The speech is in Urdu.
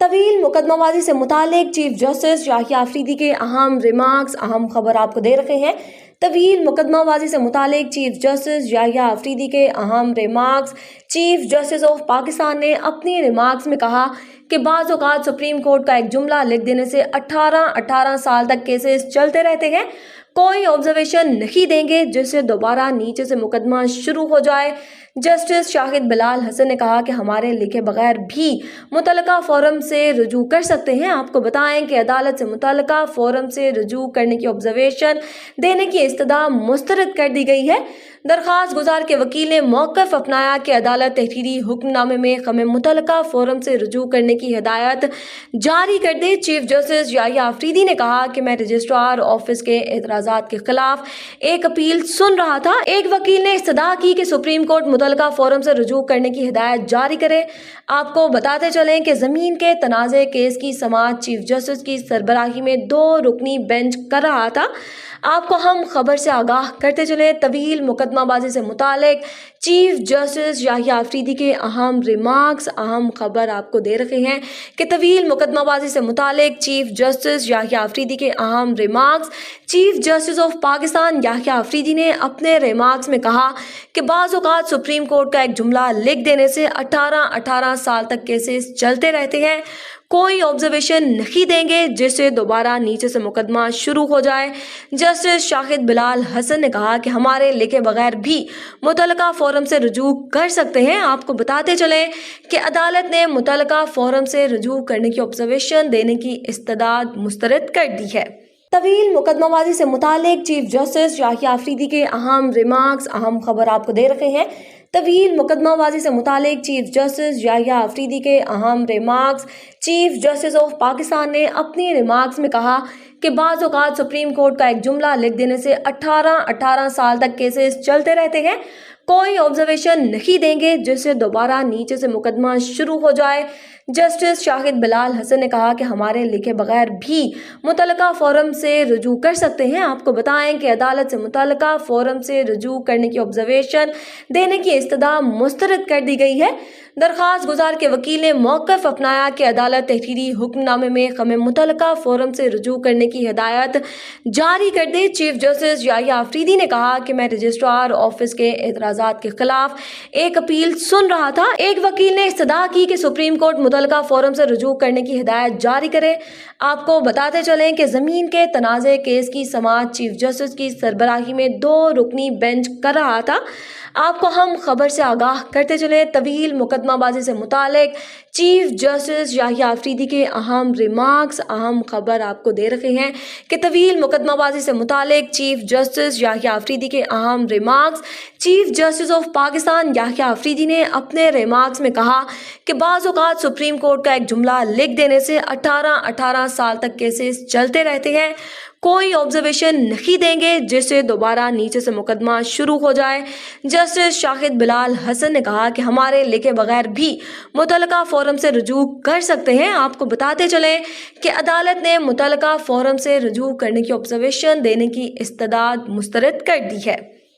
طویل مقدمہ بازی سے متعلق چیف جسٹس یحییٰ آفریدی کے اہم ریمارکس، اہم خبر آپ کو دے رکھے ہیں۔ طویل مقدمہ بازی سے متعلق چیف جسٹس یحییٰ آفریدی کے اہم remarks. Chief justice of Pakistan نے اپنی ریمارکس میں کہا کہ بعض اوقات سپریم کورٹ کا ایک جملہ لکھ دینے سے 18 سال تک کیسز چلتے رہتے ہیں، کوئی آبزرویشن نہیں دیں گے جس سے دوبارہ نیچے سے مقدمہ شروع ہو جائے۔ جسٹس شاہد بلال حسن نے کہا کہ ہمارے لکھے بغیر بھی متعلقہ فورم سے رجوع کر سکتے ہیں۔ آپ کو بتائیں کہ عدالت سے متعلقہ فورم سے رجوع کرنے کی آبزرویشن دینے کی استدعا مسترد کر دی گئی ہے۔ درخواست گزار کے وکیل نے موقف اپنایا کہ عدالت تحریری حکم نامے میں ہمیں متعلقہ فورم سے رجوع کرنے کی ہدایت جاری کر دے۔ چیف جسٹس یحییٰ آفریدی نے کہا کہ میں رجسٹرار آفس کے اعتراضات کے خلاف ایک اپیل سن رہا تھا۔ ایک وکیل نے استدعا کی کہ سپریم کورٹ متعلقہ فورم سے رجوع کرنے کی ہدایت جاری کرے۔ آپ کو بتاتے چلیں کہ زمین کے تنازع کیس کی سماعت چیف جسٹس کی سربراہی میں 2 رکنی بینچ کر رہا تھا۔ آپ کو ہم خبر سے آگاہ کرتے چلیں، طویل مقدمہ بازی سے متعلق چیف جسٹس یحییٰ آفریدی کے اہم ریمارکس، اہم خبر آپ کو دے رکھے ہیں کہ طویل مقدمہ بازی سے متعلق چیف جسٹس یحییٰ آفریدی کے اہم remarks. Chief justice of Pakistan Yahya Afridi نے اپنے ریمارکس میں کہا کہ بعض اوقات سپریم کورٹ کا ایک جملہ لکھ دینے سے 18 سال تک کیسز چلتے رہتے ہیں، کوئی آبزرویشن نہیں دیں گے جس سے دوبارہ نیچے سے مقدمہ شروع ہو جائے۔ جسٹس شاہد بلال حسن نے کہا کہ ہمارے لکھے بغیر بھی متعلقہ فورم سے رجوع کر سکتے ہیں۔ آپ کو بتاتے چلیں کہ عدالت نے متعلقہ فورم سے رجوع کرنے کی آبزرویشن دینے کی استدعا مسترد کر دی ہے۔ طویل مقدمہ بازی سے متعلق چیف جسٹس یحییٰ آفریدی کے اہم ریمارکس، اہم خبر آپ کو دے رکھے ہیں۔ طویل مقدمہ بازی سے متعلق چیف جسٹس یحییٰ آفریدی کے اہم remarks. Chief justice of Pakistan نے اپنی ریمارکس میں کہا کہ بعض اوقات سپریم کورٹ کا ایک جملہ لکھ دینے سے 18 سال تک کیسز چلتے رہتے ہیں، کوئی آبزرویشن نہیں دیں گے جس سے دوبارہ نیچے سے مقدمہ شروع ہو جائے۔ جسٹس شاہد بلال حسن نے کہا کہ ہمارے لکھے بغیر بھی متعلقہ فورم سے رجوع کر سکتے ہیں۔ آپ کو بتائیں کہ عدالت سے متعلقہ فورم سے رجوع کرنے کی آبزرویشن دینے کی استدعا مسترد کر دی گئی ہے۔ درخواست گزار کے وکیل نے موقف اپنایا کہ عدالت تحریری حکم نامے میں ہمیں متعلقہ فورم سے رجوع کرنے کی ہدایت جاری کر دے۔ چیف جسٹس یحییٰ آفریدی نے کہا کہ میں رجسٹرار آفس کے اعتراضات کے خلاف ایک اپیل سن رہا تھا۔ ایک وکیل نے استدعا کی کہ سپریم کورٹ متعلقہ فورم سے رجوع کرنے کی ہدایت جاری کرے۔ آپ کو بتاتے چلیں کہ زمین کے تنازع کیس کی سماعت چیف جسٹس کی سربراہی میں 2 رکنی بینچ کر رہا تھا۔ آپ کو ہم خبر سے آگاہ کرتے چلیں، طویل مقدمہ بازی سے متعلق چیف جسٹس یحییٰ آفریدی کے اہم ریمارکس، اہم خبر آپ کو دے رکھے ہیں کہ طویل مقدمہ بازی سے متعلق چیف جسٹس یحییٰ آفریدی کے اہم remarks. Chief justice of Pakistan Yahya Afridi نے اپنے ریمارکس میں کہا کہ بعض اوقات سپریم کورٹ کا ایک جملہ لکھ دینے سے 18 سال تک کیسز چلتے رہتے ہیں، کوئی آبزرویشن نہیں دیں گے جس سے دوبارہ نیچے سے مقدمہ شروع ہو جائے۔ جسٹس شاہد بلال حسن نے کہا کہ ہمارے لکھے بغیر بھی متعلقہ فورم سے رجوع کر سکتے ہیں۔ آپ کو بتاتے چلیں کہ عدالت نے متعلقہ فورم سے رجوع کرنے کی آبزرویشن دینے کی استدعا مسترد کر دی ہے۔